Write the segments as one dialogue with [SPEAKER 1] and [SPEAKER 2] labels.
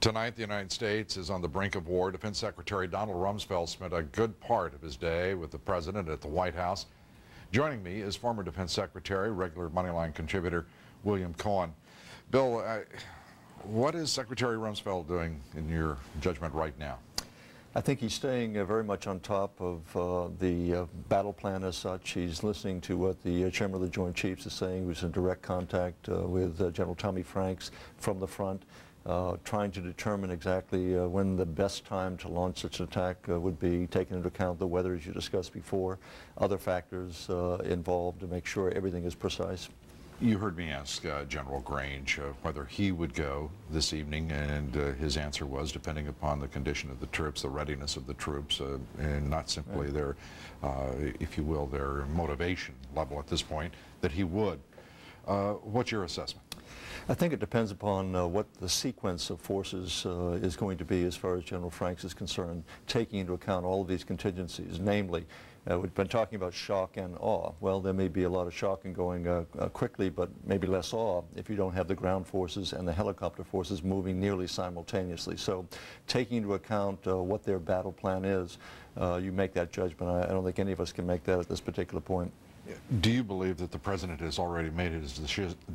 [SPEAKER 1] Tonight, the United States is on the brink of war. Defense Secretary Donald Rumsfeld spent a good part of his day with the President at the White House. Joining me is former Defense Secretary, regular Moneyline contributor, William Cohen. Bill, what is Secretary Rumsfeld doing, in your judgment, right now?
[SPEAKER 2] I think he's staying very much on top of the battle plan as such. He's listening to what the Chairman of the Joint Chiefs is saying. He was in direct contact with General Tommy Franks from the front, trying to determine exactly when the best time to launch such an attack would be, taking into account the weather, as you discussed before, other factors involved to make sure everything is precise.
[SPEAKER 1] You heard me ask General Grange whether he would go this evening, and his answer was, depending upon the condition of the troops, the readiness of the troops, and not simply their, if you will, their motivation level at this point, that he would. What's your assessment?
[SPEAKER 2] I think it depends upon what the sequence of forces is going to be as far as General Franks is concerned, taking into account all of these contingencies, namely, we've been talking about shock and awe. Well, there may be a lot of shock and going quickly, but maybe less awe if you don't have the ground forces and the helicopter forces moving nearly simultaneously. So taking into account what their battle plan is, you make that judgment. I don't think any of us can make that at this particular point.
[SPEAKER 1] Do you believe that the President has already made his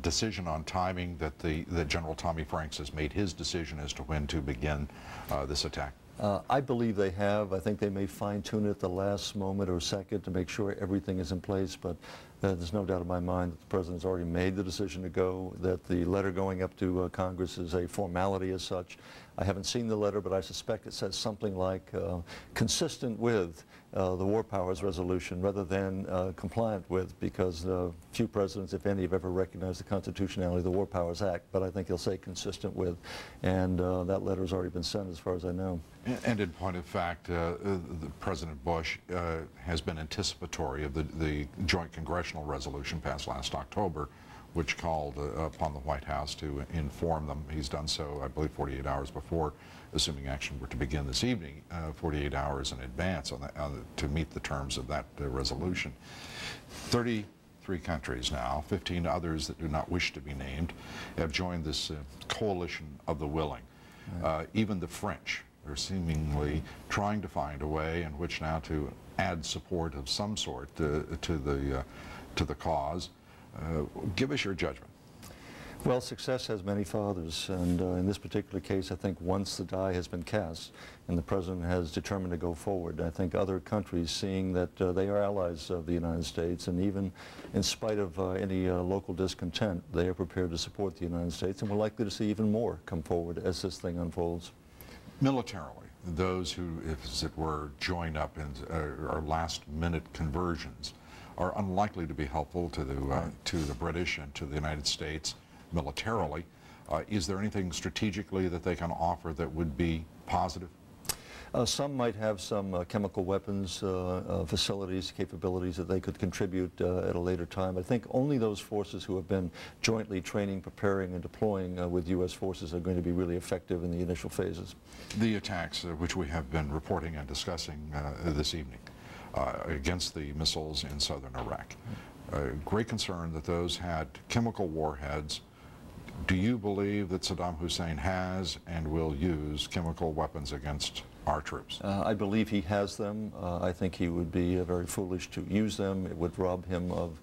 [SPEAKER 1] decision on timing, that General Tommy Franks has made his decision as to when to begin this attack?
[SPEAKER 2] I believe they have. I think they may fine-tune it at the last moment or second to make sure everything is in place, but there's no doubt in my mind that the President's already made the decision to go, that the letter going up to Congress is a formality as such. I haven't seen the letter, but I suspect it says something like consistent with the War Powers Resolution rather than compliant with, because few presidents, if any, have ever recognized the constitutionality of the War Powers Act, but I think they'll say consistent with, and that letter has already been sent as far as I know.
[SPEAKER 1] And in point of fact, President Bush has been anticipatory of the joint congressional resolution passed last October, which called upon the White House to inform them. He's done so, I believe, 48 hours before, assuming action were to begin this evening, 48 hours in advance to meet the terms of that resolution. 33 countries now, 15 others that do not wish to be named, have joined this coalition of the willing. Even the French are seemingly trying to find a way in which now to add support of some sort to the cause. Give us your judgment.
[SPEAKER 2] Well, success has many fathers, and in this particular case, I think once the die has been cast and the President has determined to go forward, I think other countries, seeing that they are allies of the United States, and even in spite of any local discontent, they are prepared to support the United States, and we're likely to see even more come forward as this thing unfolds.
[SPEAKER 1] Militarily, those who, as it were, join up in our last-minute conversions are unlikely to be helpful to the British and to the United States militarily. Is there anything strategically that they can offer that would be positive?
[SPEAKER 2] Some might have some chemical weapons facilities, capabilities that they could contribute at a later time. I think only those forces who have been jointly training, preparing, and deploying with U.S. forces are going to be really effective in the initial phases.
[SPEAKER 1] The attacks which we have been reporting and discussing this evening against the missiles in southern Iraq, great concern that those had chemical warheads. Do you believe that Saddam Hussein has and will use chemical weapons against our troops?
[SPEAKER 2] I believe he has them. I think he would be very foolish to use them. It would rob him of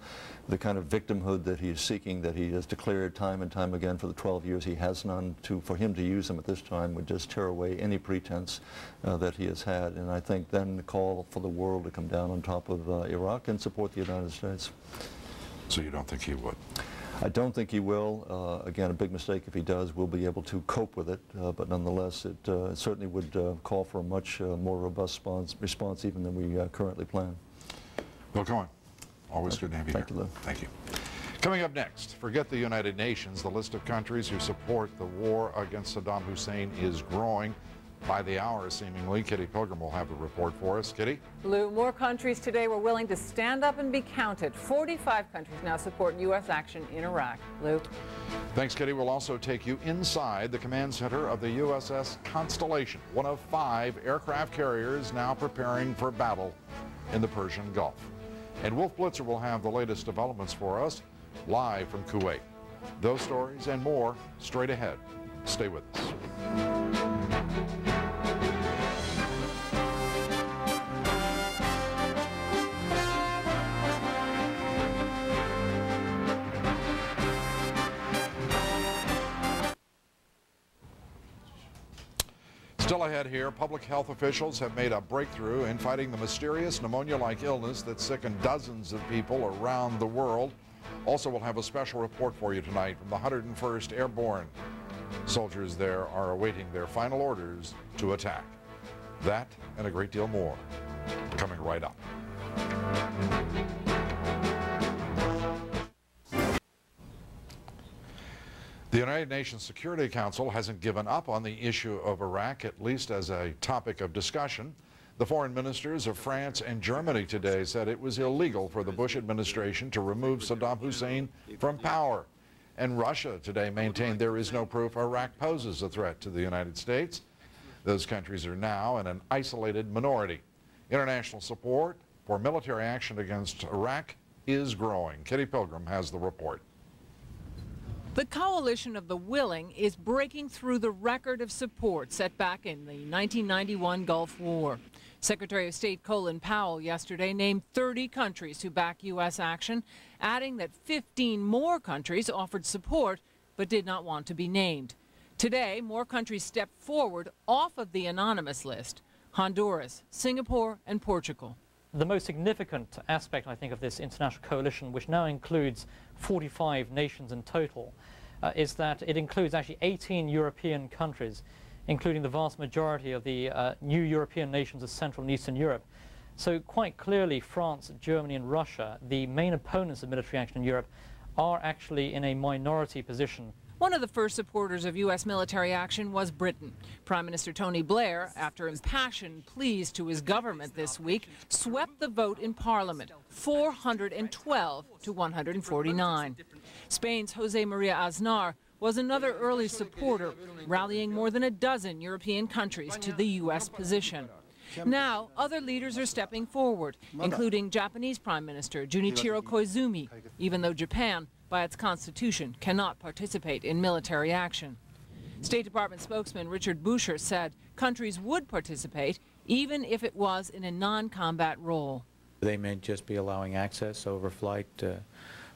[SPEAKER 2] the kind of victimhood that he is seeking, that he has declared time and time again for the 12 years he has none. For him to use them at this time would just tear away any pretense that he has had. And I think then the call for the world to come down on top of Iraq and support the United States.
[SPEAKER 1] So you don't think he would?
[SPEAKER 2] I don't think he will. Again, a big mistake if he does. We'll be able to cope with it, but nonetheless, it certainly would call for a much more robust response even than we currently plan.
[SPEAKER 1] Bill Cohen, always good to have you here.
[SPEAKER 2] Thank you, Lou.
[SPEAKER 1] Thank you. Coming up next, forget the United Nations. The list of countries who support the war against Saddam Hussein is growing. By the hour, seemingly. Kitty Pilgrim will have the report for us. Kitty?
[SPEAKER 3] Lou, more countries today were willing to stand up and be counted. 45 countries now support U.S. action in Iraq. Lou?
[SPEAKER 1] Thanks, Kitty. We'll also take you inside the command center of the USS Constellation, one of 5 aircraft carriers now preparing for battle in the Persian Gulf. And Wolf Blitzer will have the latest developments for us live from Kuwait. Those stories and more straight ahead Stay with us. Still ahead here, public health officials have made a breakthrough in fighting the mysterious pneumonia-like illness that sickened dozens of people around the world. Also, we'll have a special report for you tonight from the 101st Airborne. Soldiers there are awaiting their final orders to attack. That and a great deal more coming right up. The United Nations Security Council hasn't given up on the issue of Iraq, at least as a topic of discussion. The foreign ministers of France and Germany today said it was illegal for the Bush administration to remove Saddam Hussein from power. And Russia today maintained there is no proof Iraq poses a threat to the United States. Those countries are now in an isolated minority. International support for military action against Iraq is growing. Kitty Pilgrim has the report.
[SPEAKER 3] The coalition of the willing is breaking through the record of support set back in the 1991 Gulf War. Secretary of State Colin Powell yesterday named 30 countries to back U.S. action, adding that 15 more countries offered support but did not want to be named. Today, more countries stepped forward off of the anonymous list: Honduras, Singapore, and Portugal.
[SPEAKER 4] The most significant aspect, I think, of this international coalition, which now includes 45 nations in total, is that it includes actually 18 European countries, including the vast majority of the new European nations of Central and Eastern Europe. So quite clearly, France, Germany and Russia, the main opponents of military action in Europe, are actually in a minority position.
[SPEAKER 3] One of the first supporters of U.S. military action was Britain. Prime Minister Tony Blair, after impassioned pleas to his government this week, swept the vote in Parliament, 412 to 149. Spain's Jose Maria Aznar was another early supporter, rallying more than a dozen European countries to the U.S. position. Now, other leaders are stepping forward, including Japanese Prime Minister Junichiro Koizumi, even though Japan, by its constitution, cannot participate in military action. State Department spokesman Richard Boucher said countries would participate even if it was in a non-combat role.
[SPEAKER 5] They may just be allowing access, overflight,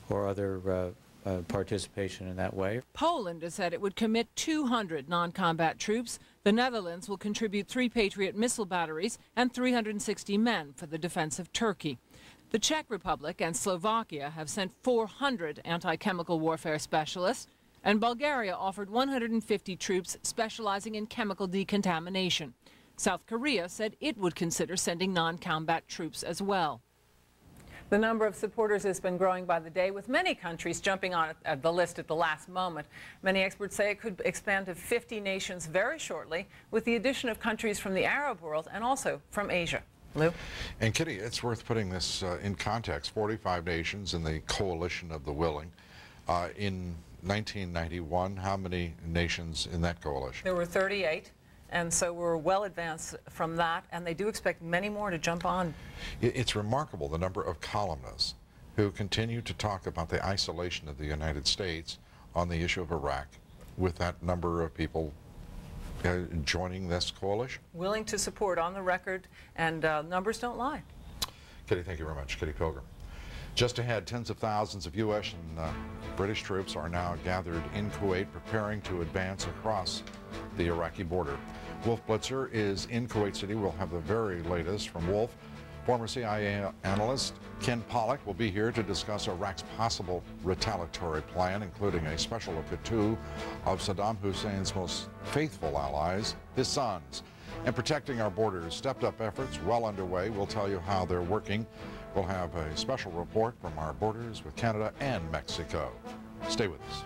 [SPEAKER 5] or other participation in that way.
[SPEAKER 3] Poland has said it would commit 200 non-combat troops. The Netherlands will contribute 3 Patriot missile batteries and 360 men for the defense of Turkey. The Czech Republic and Slovakia have sent 400 anti-chemical warfare specialists, and Bulgaria offered 150 troops specializing in chemical decontamination. South Korea said it would consider sending non-combat troops as well. The number of supporters has been growing by the day, with many countries jumping on the list at the last moment. Many experts say it could expand to 50 nations very shortly, with the addition of countries from the Arab world and also from Asia. Lou?
[SPEAKER 1] And Kitty, it's worth putting this in context. 45 nations in the coalition of the willing. In 1991, how many nations in that coalition?
[SPEAKER 3] There were 38. And so we're well advanced from that, and they do expect many more to jump on.
[SPEAKER 1] It's remarkable the number of columnists who continue to talk about the isolation of the United States on the issue of Iraq, with that number of people joining this coalition.
[SPEAKER 3] Willing to support on the record, and numbers don't lie.
[SPEAKER 1] Kitty, thank you very much. Kitty Pilgrim. Just ahead, tens of thousands of U.S. and British troops are now gathered in Kuwait, preparing to advance across the Iraqi border. Wolf Blitzer is in Kuwait City. We'll have the very latest from Wolf. Former CIA analyst Ken Pollack will be here to discuss Iraq's possible retaliatory plan, including a special look at 2 of Saddam Hussein's most faithful allies, his sons. And protecting our borders, stepped-up efforts well underway. We'll tell you how they're working. We'll have a special report from our borders with Canada and Mexico. Stay with us.